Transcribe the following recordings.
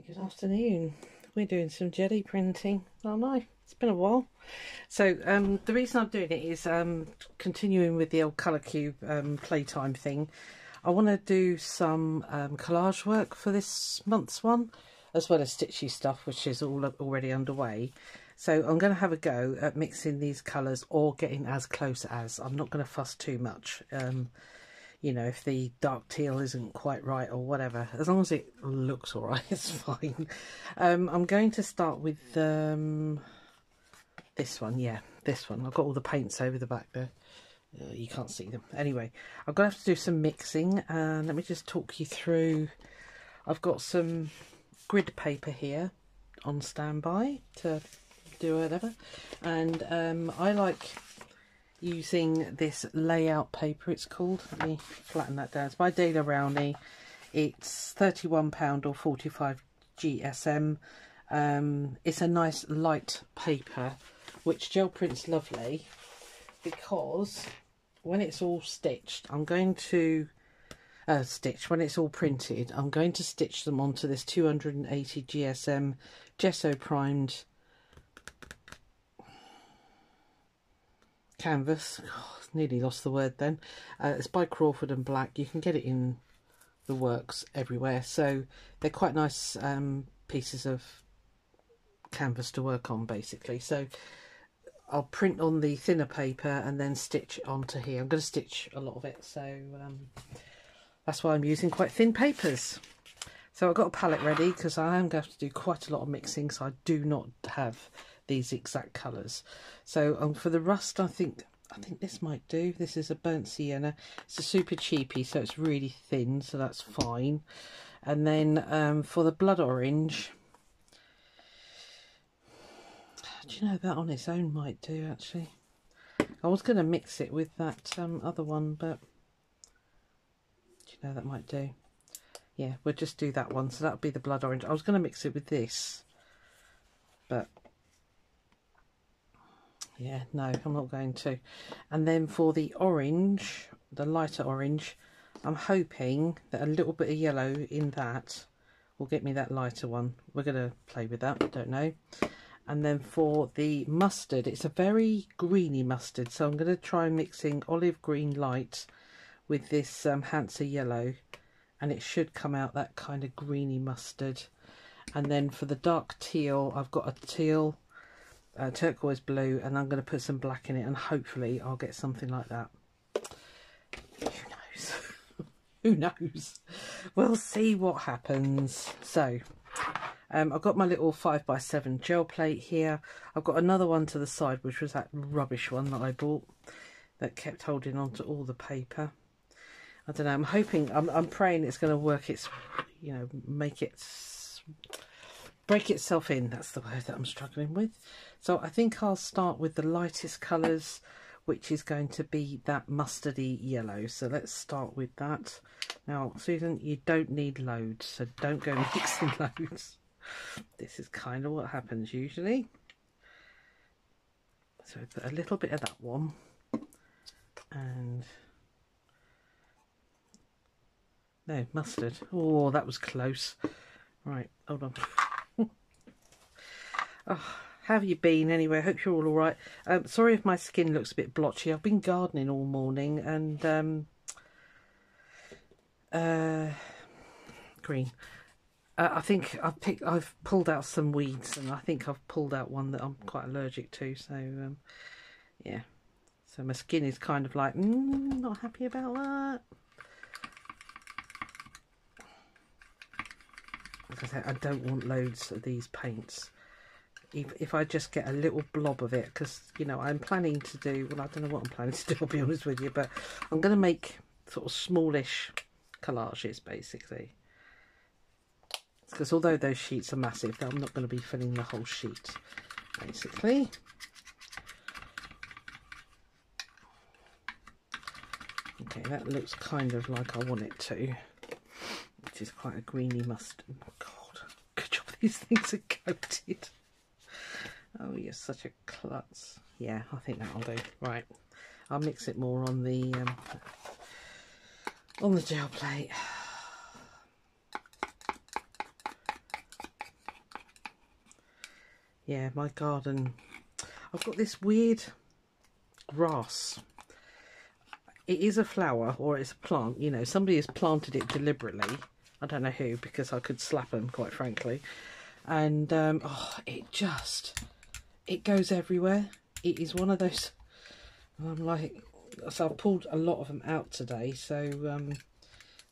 Good afternoon. We're doing some jelly printing, aren't I? It's been a while. So the reason I'm doing it is continuing with the old colour cube playtime thing. I want to do some collage work for this month's one, as well as stitchy stuff, which is all already underway. So I'm going to have a go at mixing these colours or getting as close as. I'm not going to fuss too much. You know, if the dark teal isn't quite right or whatever, as long as it looks all right, it's fine. I'm going to start with this one. Yeah, this one. I've got all the paints over the back there. You can't see them. Anyway, I'm going to have to do some mixing, and let me just talk you through. I've got some grid paper here on standby to do whatever, and I like using this layout paper, it's called. Let me flatten that down. It's by Daler Rowney. It's £31 or 45 GSM. It's a nice light paper, which gel prints lovely, because when it's all stitched, I'm going to when it's all printed, I'm going to stitch them onto this 280 GSM gesso primed canvas. Oh, nearly lost the word then. It's by Crawford and Black. You can get it in the works everywhere, so they're quite nice pieces of canvas to work on, basically. So I'll print on the thinner paper and then stitch onto here. I'm going to stitch a lot of it, so that's why I'm using quite thin papers. So I've got a palette ready, because I am going to have to do quite a lot of mixing, so I do not have these exact colours. So for the rust, I think this might do. This is a burnt sienna. It's a super cheapy, so it's really thin, so that's fine. And then for the blood orange, do you know, that on its own might do, actually. I was going to mix it with that other one, but do you know, that might do. Yeah, we'll just do that one. So that'll be the blood orange. I was going to mix it with this, but yeah, no, I'm not going to. And then for the orange, the lighter orange, I'm hoping that a little bit of yellow in that will get me that lighter one. We're going to play with that, don't know. And then for the mustard, it's a very greeny mustard, so I'm going to try mixing olive green light with this Hansa yellow, and it should come out that kind of greeny mustard. And then for the dark teal, I've got a teal, turquoise blue, and I'm going to put some black in it, and hopefully I'll get something like that. Who knows? Who knows? We'll see what happens. So I've got my little 5x7 gel plate here. I've got another one to the side, which was that rubbish one that I bought that kept holding on to all the paper. I don't know, I'm hoping, I'm praying it's going to work its, you know, break itself in. That's the word that I'm struggling with. So I think I'll start with the lightest colours, which is going to be that mustardy yellow. So let's start with that. Now, Susan, you don't need loads, so don't go mixing loads. This is kind of what happens usually. So put a little bit of that one, and no, mustard. Oh, that was close. Right, hold on. Oh, how have you been anyway? I hope you're all right. Sorry if my skin looks a bit blotchy. I've been gardening all morning, and green. I think I've pulled out some weeds, and I think I've pulled out one that I'm quite allergic to. So yeah, so my skin is kind of like not happy about that. Like I said, I don't want loads of these paints. If I just get a little blob of it, because, you know, I'm planning to do, well, I don't know what I'm planning to do, I'll be honest with you, but I'm going to make sort of smallish collages, basically. Because although those sheets are massive, I'm not going to be filling the whole sheet, basically. Okay, that looks kind of like I want it to, which is quite a greeny mustard. Oh, God, good job these things are coated. Oh, you're such a klutz. Yeah, I think that'll do. Right, I'll mix it more on the gel plate. Yeah, my garden, I've got this weird grass. It is a flower or it's a plant, you know, somebody has planted it deliberately. I don't know who, because I could slap them, quite frankly. And oh, it goes everywhere. It is one of those, I'm like, so I've pulled a lot of them out today, so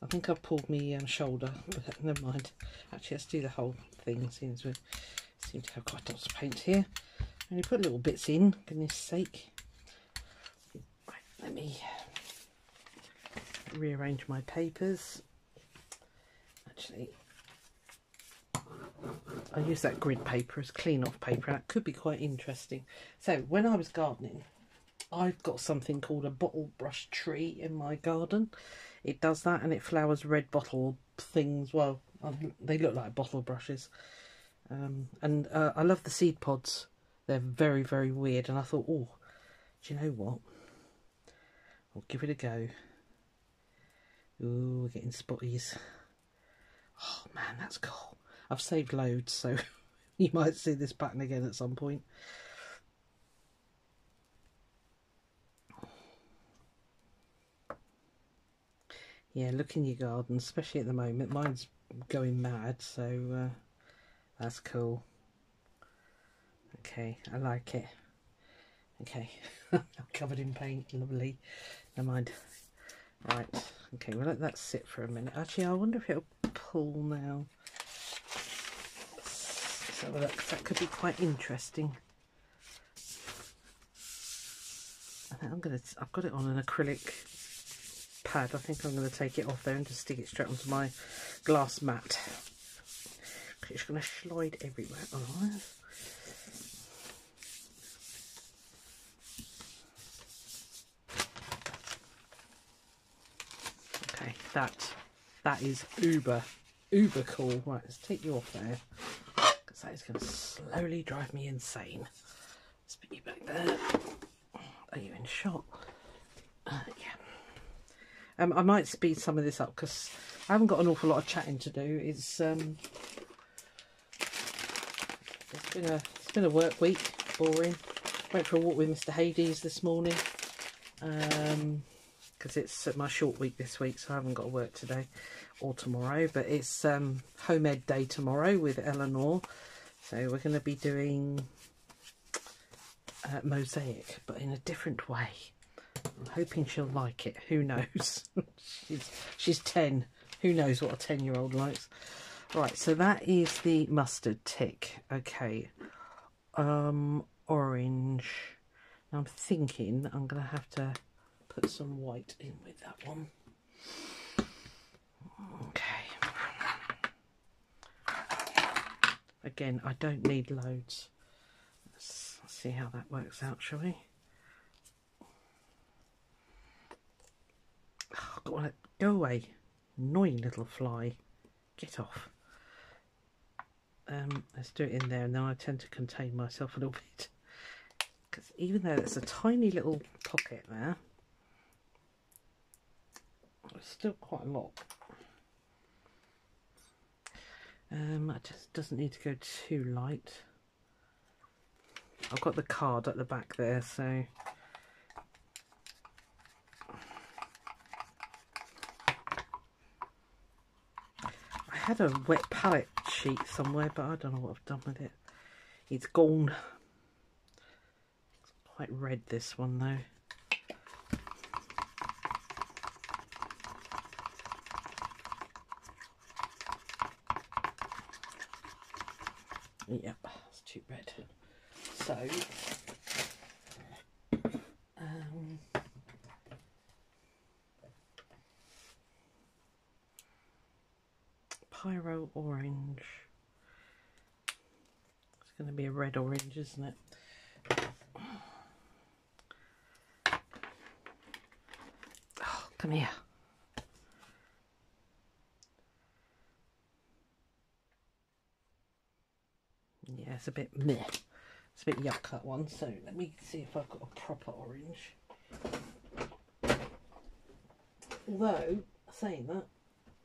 I think I've pulled me shoulder, but never mind. Actually, let's do the whole thing, since we seem to have quite lots of paint here. Only put little bits in, goodness sake. Right, let me rearrange my papers. Actually, I use that grid paper as clean off paper, and that could be quite interesting. So when I was gardening, I've got something called a bottle brush tree in my garden. It does that, and it flowers red bottle things. Well, they look like bottle brushes. And I love the seed pods. They're very, very weird. And I thought, oh, do you know what? I'll give it a go. Ooh, we're getting spotties. Oh man, that's cool. I've saved loads, so you might see this pattern again at some point. Yeah, look in your garden, especially at the moment. Mine's going mad, so that's cool. Okay, I like it. Okay, I'm covered in paint, lovely. Never mind. Right, okay, we'll let that sit for a minute. Actually, I wonder if it'll pull now. So that could be quite interesting. I've got it on an acrylic pad. I think I'm going to take it off there and just stick it straight onto my glass mat. It's going to slide everywhere. Otherwise. Okay, that is uber cool. Right, let's take you off there, because that is going to slowly drive me insane. Let's put you back there. Are you in shot? Yeah. I might speed some of this up because I haven't got an awful lot of chatting to do. It's been a work week, boring. Went for a walk with Mr. Hades this morning because it's my short week this week, so I haven't got to work today or tomorrow. But it's home ed day tomorrow with Eleanor, so we're going to be doing mosaic, but in a different way. I'm hoping she'll like it. Who knows? she's 10. Who knows what a 10-year-old likes? Right, so that is the mustard tick. Okay, orange. Now I'm thinking I'm going to have to put some white in with that one. Okay. Again, I don't need loads. Let's see how that works out, shall we? Oh, I've got to go away. Annoying little fly. Get off. Let's do it in there, and then I tend to contain myself a little bit, because even though there's a tiny little pocket there, it's still quite a lot. It just doesn't need to go too light. I've got the card at the back there, so I had a wet palette sheet somewhere, but I don't know what I've done with it. It's gone. It's quite red, this one, though. Yep, it's too red. So, Pyro orange. It's going to be a red orange, isn't it? Oh, come here. Yeah, it's a bit meh. It's a bit yuck, that one. So let me see if I've got a proper orange. Although, saying that,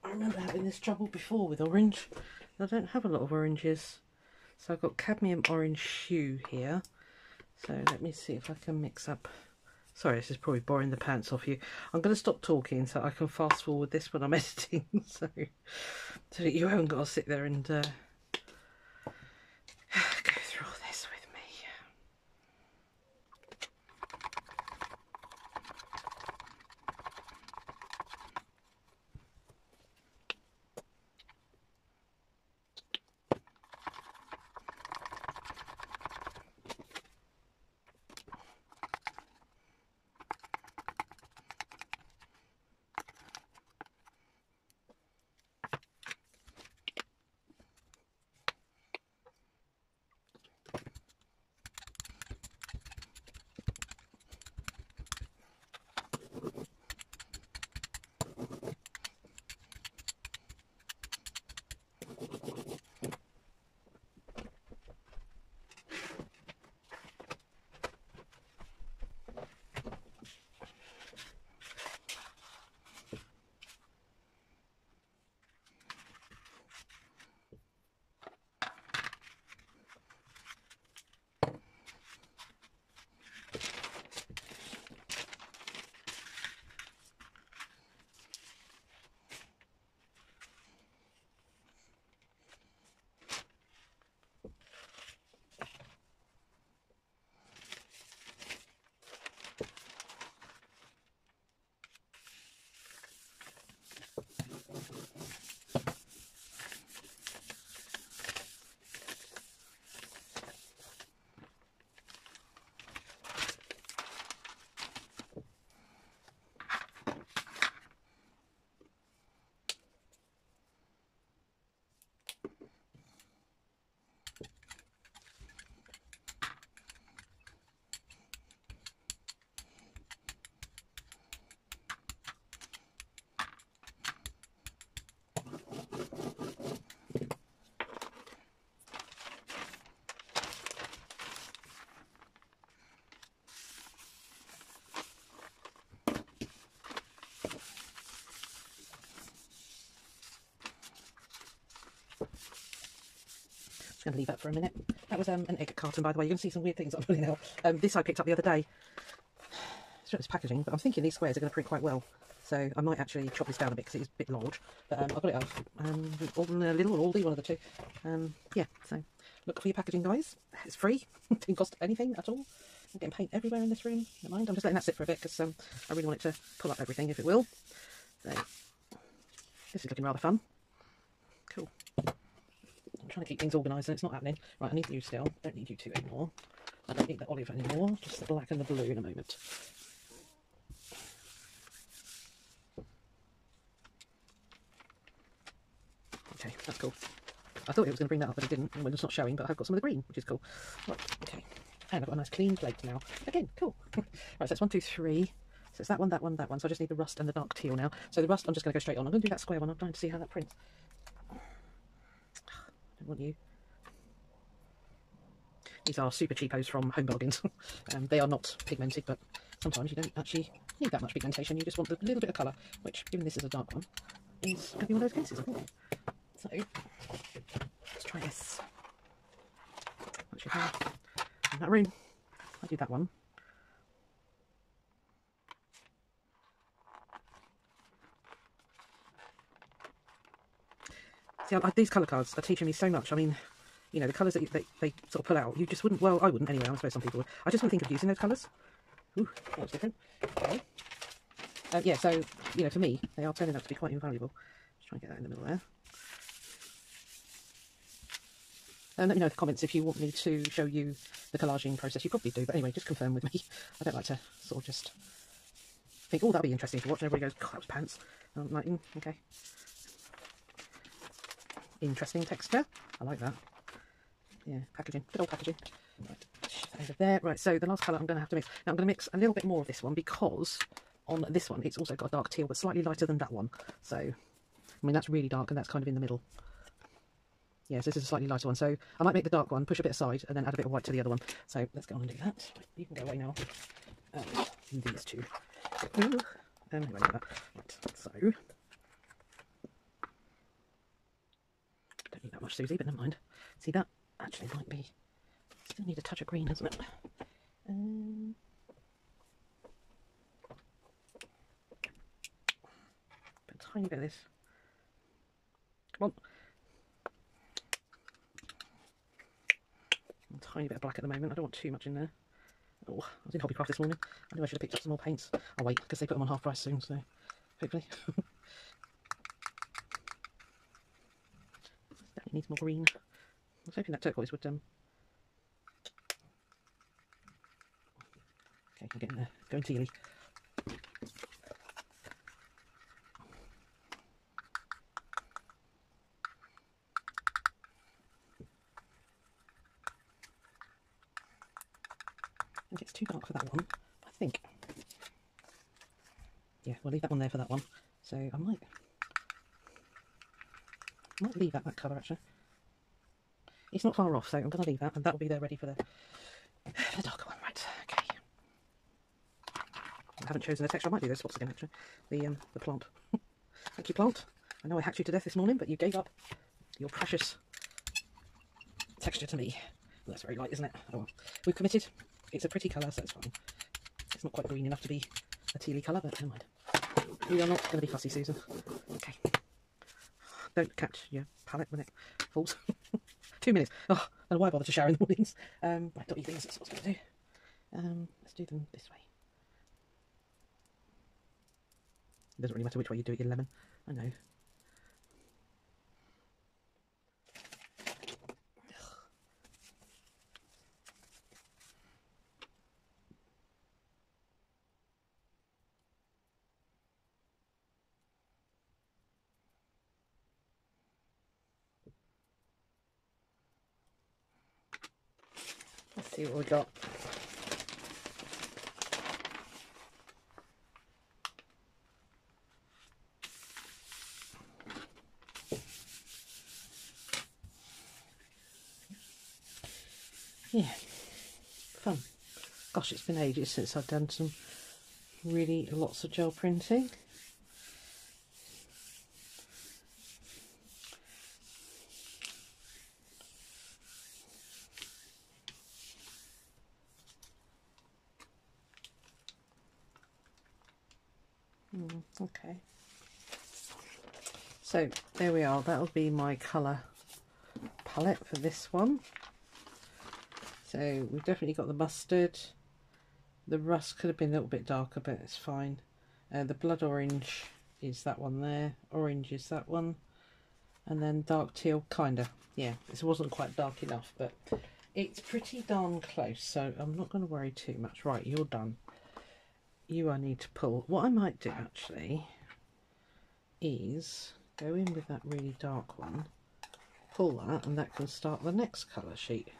I remember having this trouble before with orange. I don't have a lot of oranges. So I've got cadmium orange hue here. So let me see if I can mix up. Sorry, this is probably boring the pants off you. I'm going to stop talking so I can fast forward this when I'm editing. so that you haven't got to sit there and go through all this with me. Going to leave that for a minute. That was an egg carton, by the way. You're going to see some weird things I'm pulling out. This I picked up the other day. It's not this packaging, but I'm thinking these squares are going to print quite well. So I might actually chop this down a bit because it's a bit large. But I got it off Lidl or Aldi, one of the two. Yeah, so look for your packaging, guys. It's free. It didn't cost anything at all. I'm getting paint everywhere in this room. Never mind. I'm just letting that sit for a bit because I really want it to pull up everything if it will. So this is looking rather fun. Cool. I'm trying to keep things organised and it's not happening. Right, I need you still. Don't need you two anymore. I don't need the olive anymore. Just the black and the blue in a moment. Okay, that's cool. I thought it was going to bring that up, but it didn't. Well, it's not showing, but I've got some of the green, which is cool. Right, okay. And I've got a nice clean plate now. Again, cool. Right, so it's 1, 2, 3. So it's that one, that one, that one. So I just need the rust and the dark teal now. So the rust, I'm just going to go straight on. I'm going to do that square one. I'm trying to see how that prints. I don't want you. These are super cheapos from Home Bargains. They are not pigmented, but sometimes you don't actually need that much pigmentation. You just want a little bit of colour, which, given this is a dark one, is going to be one of those cases, I think. So, let's try this. Actually, in that room, I do that one. See, these colour cards are teaching me so much. I mean, you know, the colours that they sort of pull out, you just wouldn't, well, I wouldn't anyway, I suppose some people would. I just wouldn't think of using those colours. Ooh, that was different. Okay. Yeah, so, you know, for me, they are turning out to be quite invaluable. Just try and get that in the middle there. Let me know in the comments if you want me to show you the collaging process. You probably do, but anyway, just confirm with me. I don't like to sort of just think, oh, that'll be interesting to watch, and everybody goes, God, that was pants. And I'm like, okay. Interesting texture. I like that. Yeah, packaging. Good old packaging. Right, over there. Right, so the last colour I'm going to have to mix. Now I'm going to mix a little bit more of this one because on this one it's also got a dark teal, but slightly lighter than that one. So, I mean, that's really dark and that's kind of in the middle. Yes, this is a slightly lighter one. So I might make the dark one, push a bit aside, and then add a bit of white to the other one. So let's go on and do that. You can go away now. These two. Right, so don't need that much, Susie, but never mind. See that? actually might be, still need a touch of green, doesn't it? A tiny bit of this. Come on. A tiny bit of black at the moment. I don't want too much in there. Oh, I was in Hobbycraft this morning. I knew I should have picked up some more paints. I'll wait, because they put them on half price soon, so hopefully. Definitely needs more green. I was hoping that turquoise would okay, I'm getting there. Going tealy. I think it's too dark for that one, I think. Yeah, we'll leave that one there for that one. So I might leave that colour actually. It's not far off, so I'm going to leave that, and that'll be there ready for the darker one. Right, okay. I haven't chosen a texture. I might do those spots again actually. The plant. Thank you, plant. I know I hacked you to death this morning, but you gave up your precious texture to me. Well, that's very light, isn't it? Oh well. We've committed. It's a pretty colour, so it's fine. It's not quite green enough to be a tealy colour, but never mind. We are not going to be fussy, Susan. Okay. Don't catch your palette when it falls. 2 minutes. Oh, I don't know why I bother to shower in the mornings. Right, dotty things, that's what I was going to do. Let's do them this way. It doesn't really matter which way you do it, your lemon. I know. Let's see what we got. Yeah, fun. Gosh, it's been ages since I've done some really lots of gel printing. Okay, so there we are. That'll be my colour palette for this one. So we've definitely got the mustard. The rust could have been a little bit darker, but it's fine. The blood orange is that one there. Orange is that one. And then dark teal, kinda. Yeah, this wasn't quite dark enough, but it's pretty darn close, so I'm not going to worry too much. Right, you're done. I need to pull. What I might do actually is go in with that really dark one, pull that, and that can start the next colour sheet.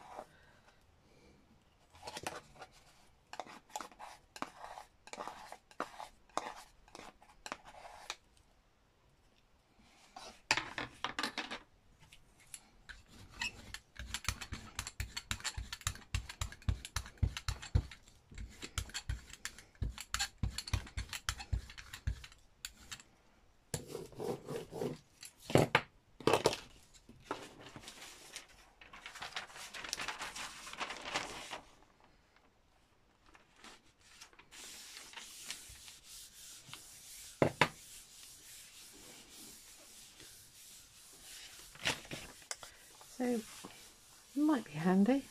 So it might be handy.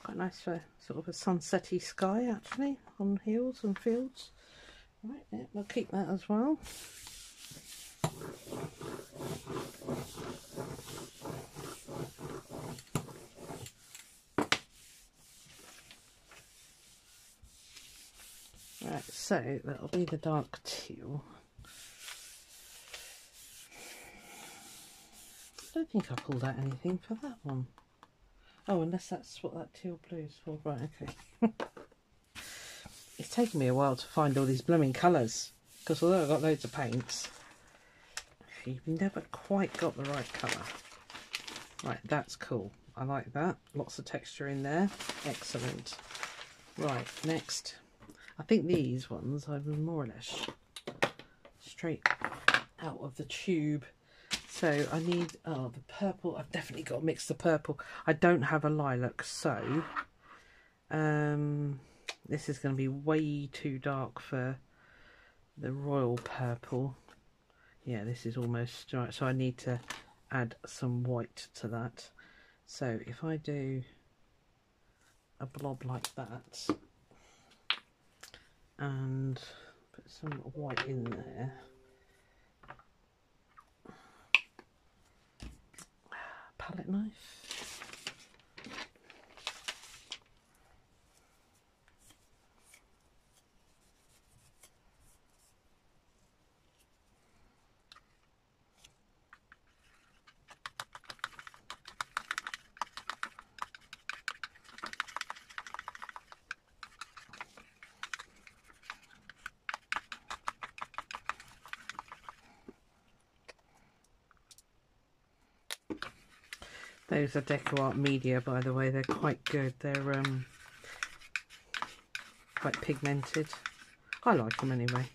Quite nice for sort of a sunsetty sky actually on hills and fields. Right, yeah, we'll keep that as well. Right, so that'll be the dark teal. I don't think I pulled out anything for that one. Oh, unless that's what that teal blue is for. Right, okay. It's taken me a while to find all these blooming colours, because although I've got loads of paints, you've never quite got the right colour. Right, that's cool. I like that. Lots of texture in there. Excellent. Right, next. I think these ones are more or less straight out of the tube. So I need, oh, the purple. I've definitely got to mix the purple. I don't have a lilac, so this is going to be way too dark for the royal purple. Yeah, this is almost right. So I need to add some white to that. So if I do a blob like that and put some white in there. Palette knife. Those are Deco Art Media, by the way. They're quite good. They're quite pigmented. I like them anyway.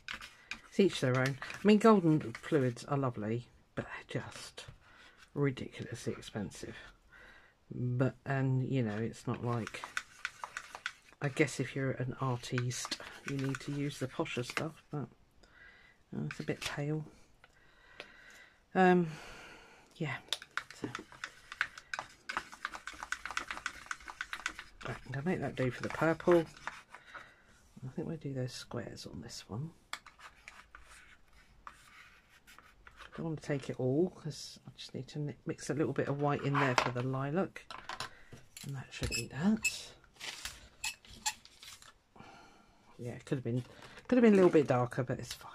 It's each their own. I mean, golden fluids are lovely, but they're just ridiculously expensive. But, and you know, it's not like, I guess if you're an artiste, you need to use the posher stuff, but it's a bit pale. Yeah. So. Right, I'm going to make that do for the purple. I think we'll do those squares on this one. Don't want to take it all because I just need to mix a little bit of white in there for the lilac, and that should be that. Yeah, it could have been a little bit darker, but it's fine.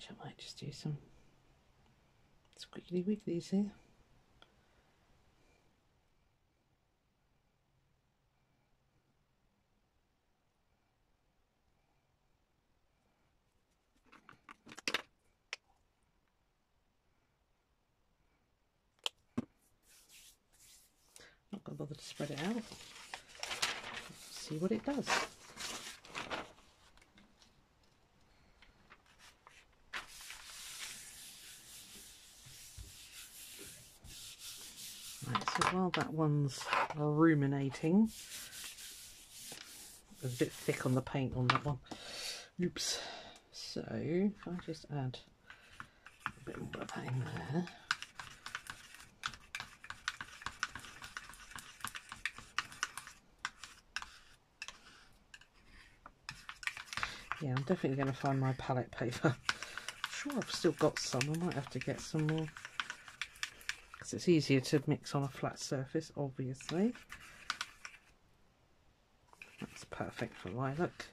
I might just do some squiggly wigglies here. Not going to bother to spread it out. See what it does. Right, so while that one's ruminating, it was a bit thick on the paint on that one. Oops. So if I just add a bit more of that in there. Yeah, I'm definitely going to find my palette paper. I'm sure I've still got some. I might have to get some more. Because it's easier to mix on a flat surface, obviously. That's perfect for lilac.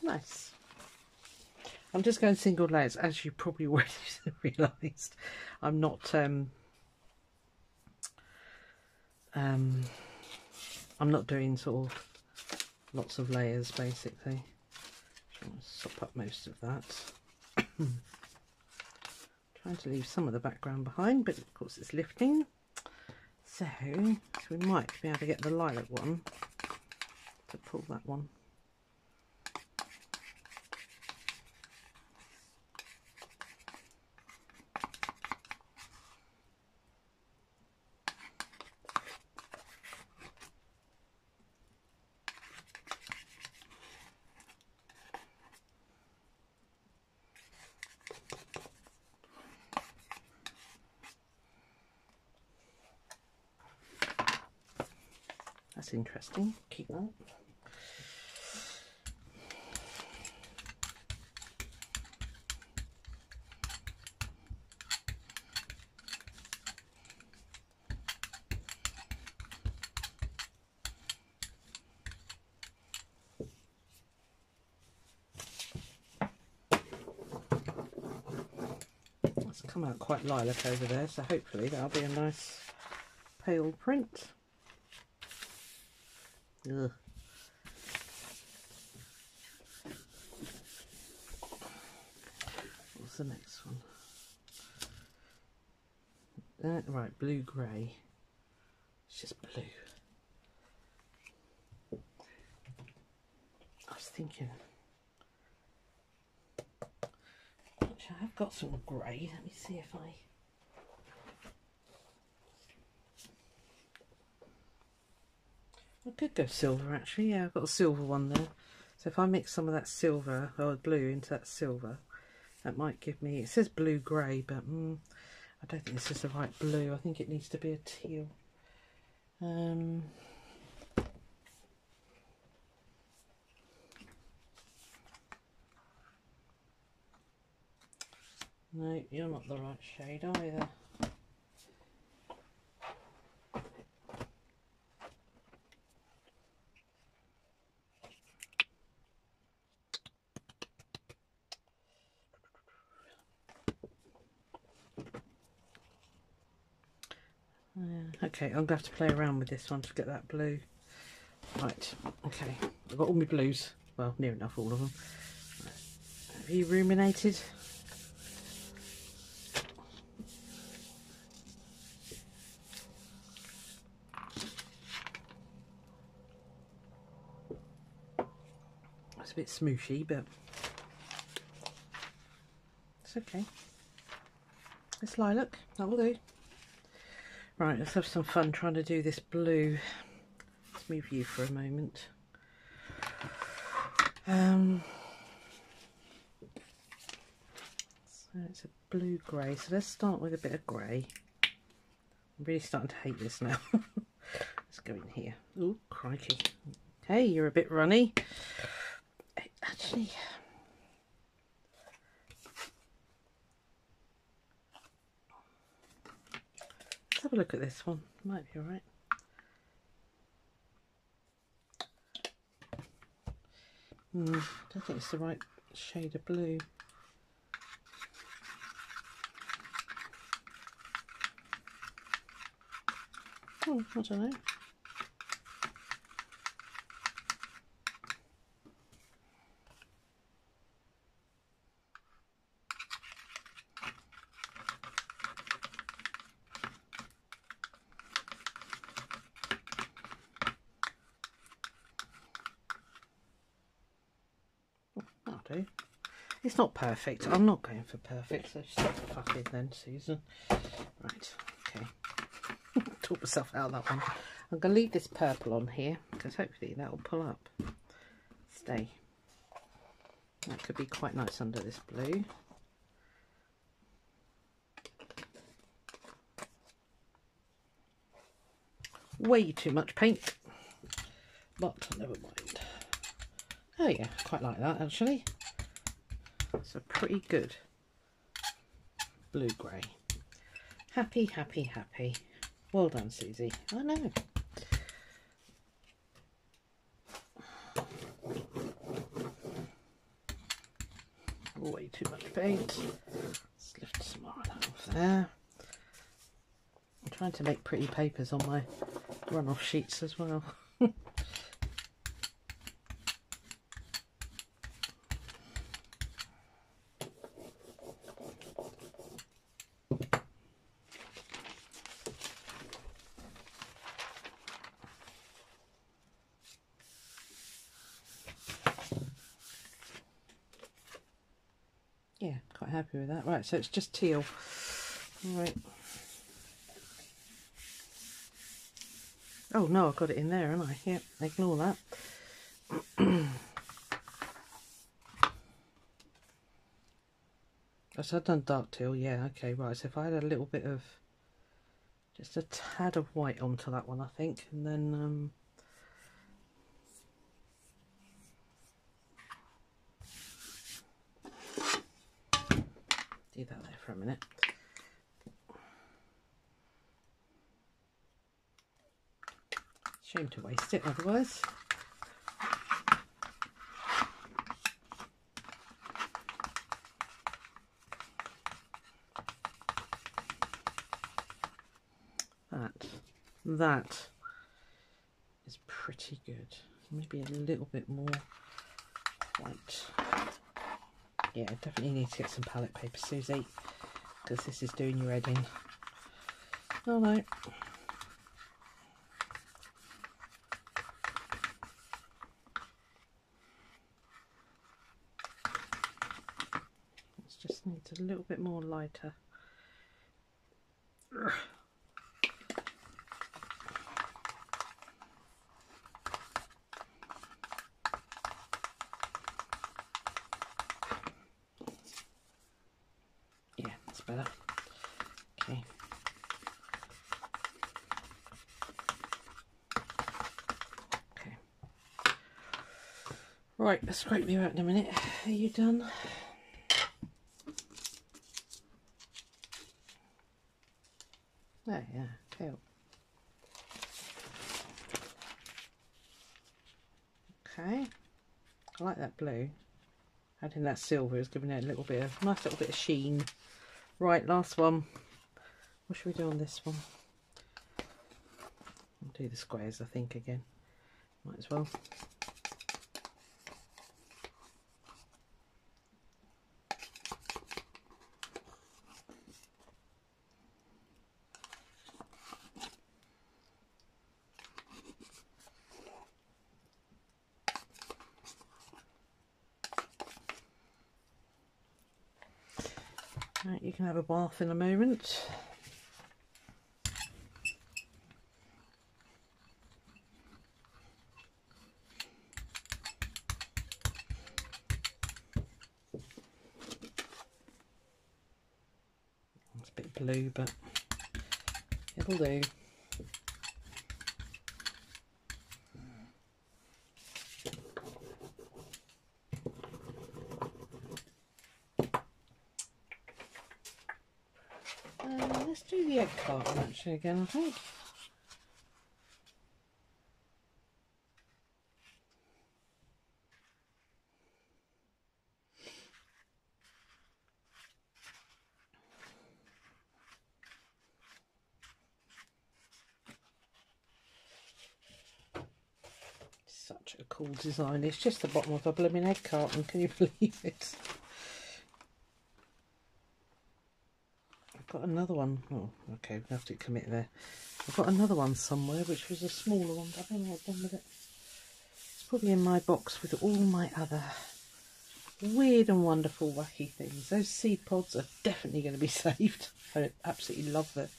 Nice. I'm just going single layers, as you probably already realised. I'm not I'm not doing sort of lots of layers basically. I'm going to sop up most of that. Trying to leave some of the background behind, but of course it's lifting. So we might be able to get the lilac one to pull that one. That's interesting. Keep that. come out quite lilac over there, so hopefully that'll be a nice pale print. Ugh. What's the next one? Right, blue grey. It's just blue. I was thinking, actually, I have got some grey. Let me see if I could go silver actually. Yeah, I've got a silver one there. So if I mix some of that silver or blue into that silver, that might give me, it says blue grey, but I don't think this is the right blue. I think it needs to be a teal. No, you're not the right shade either. Okay, I'm going to have to play around with this one to get that blue. Right, okay, I've got all my blues. Well, near enough all of them. Have you ruminated? It's a bit smooshy, but it's okay. It's lilac, that will do. Right, let's have some fun trying to do this blue. Let's move you for a moment. So it's a blue grey, so let's start with a bit of grey. I'm really starting to hate this now. Let's go in here. Oh, crikey. Hey, you're a bit runny. Actually, let's have a look at this one. Might be alright. I don't think it's the right shade of blue. Oh, I don't know. That'll do. It's not perfect. I'm not going for perfect, so stop fucking then, Susan. Right, okay. Talk myself out of that one. I'm going to leave this purple on here because hopefully that will pull up. Stay. That could be quite nice under this blue. Way too much paint, but never mind. Oh yeah, quite like that actually. It's a pretty good blue grey. Happy, happy, happy. Well done, Susie. I know. Way too much paint. Let's lift some more of that off there. I'm trying to make pretty papers on my runoff sheets as well. Yeah, quite happy with that. Right, so it's just teal. Right. Oh no, I've got it in there, haven't I? Yep, ignore that. So I've done dark teal, yeah, okay, right. So if I had a little bit of, just a tad of white onto that one, I think, and then do that there for a minute. Shame to waste it otherwise. That is pretty good. Maybe a little bit more white. Yeah, definitely need to get some palette paper, Susie, because this is doing your head in. Oh no. It just needs a little bit more lighter. Yeah, that's better. Okay. Okay. Right, let's scrape you out in a minute. Are you done? Oh yeah, cool. Okay, I like that blue. Adding that silver is giving it a little bit of nice little bit of sheen. Right, last one. What should we do on this one? I'll do the squares, I think, again. Might as well. Right, you can have a bath in a moment. It's a bit blue, but it'll do. Let's do the egg carton actually again, I think. Such a cool design. It's just the bottom of a blooming egg carton, can you believe it? I've got another one. Oh, okay, we have to commit there. I've got another one somewhere, which was a smaller one, but I don't know what I've done with it. It's probably in my box with all my other weird and wonderful wacky things. Those seed pods are definitely going to be saved. I absolutely love the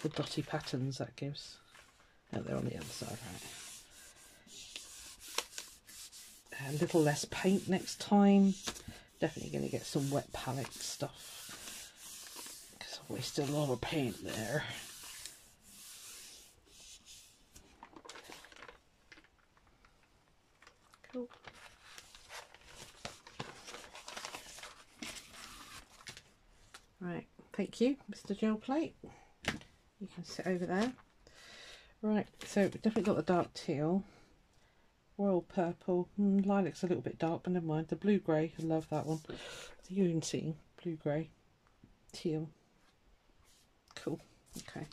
dotty patterns that gives. Oh, they're on the other side, right. A little less paint next time. Definitely going to get some wet palette stuff. Wasted a lot of paint there. Cool. Right, thank you, Mr. Gel Plate. You can sit over there. Right, so we've definitely got the dark teal, royal purple, lilac's a little bit dark, but never mind. The blue grey, I love that one. The Unity, blue grey, teal. Cool. Okay.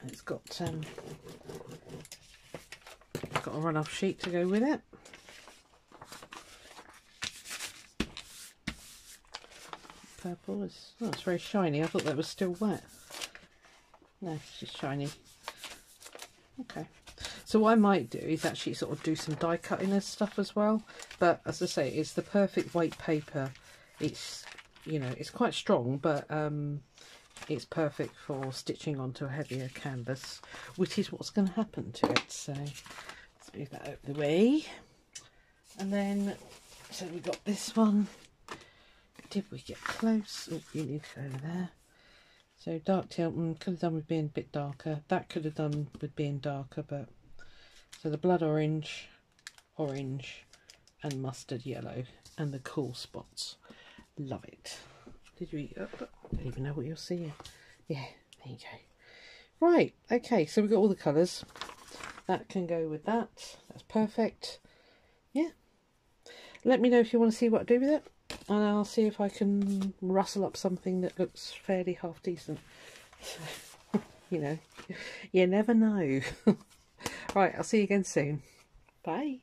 And it's got a run-off sheet to go with it. Purple is, oh, it's very shiny. I thought that was still wet. No, it's just shiny. Okay. So what I might do is actually sort of do some die cutting and stuff as well. But as I say, it's the perfect weight paper. It's, you know, it's quite strong, but it's perfect for stitching onto a heavier canvas, which is what's going to happen to it. So let's move that out of the way. And then, so we got this one. Did we get close? Oh, you need to go over there. So dark teal, could have done with being a bit darker. That could have done with being darker, but so the blood orange, orange, and mustard yellow, and the cool spots. Love it. Did you? I don't even know what you're seeing. Yeah, there you go. Right. Okay. So we've got all the colours. That can go with that. That's perfect. Yeah. Let me know if you want to see what I do with it. and I'll see if I can rustle up something that looks fairly half decent. So, you know, you never know. Right, I'll see you again soon. Bye.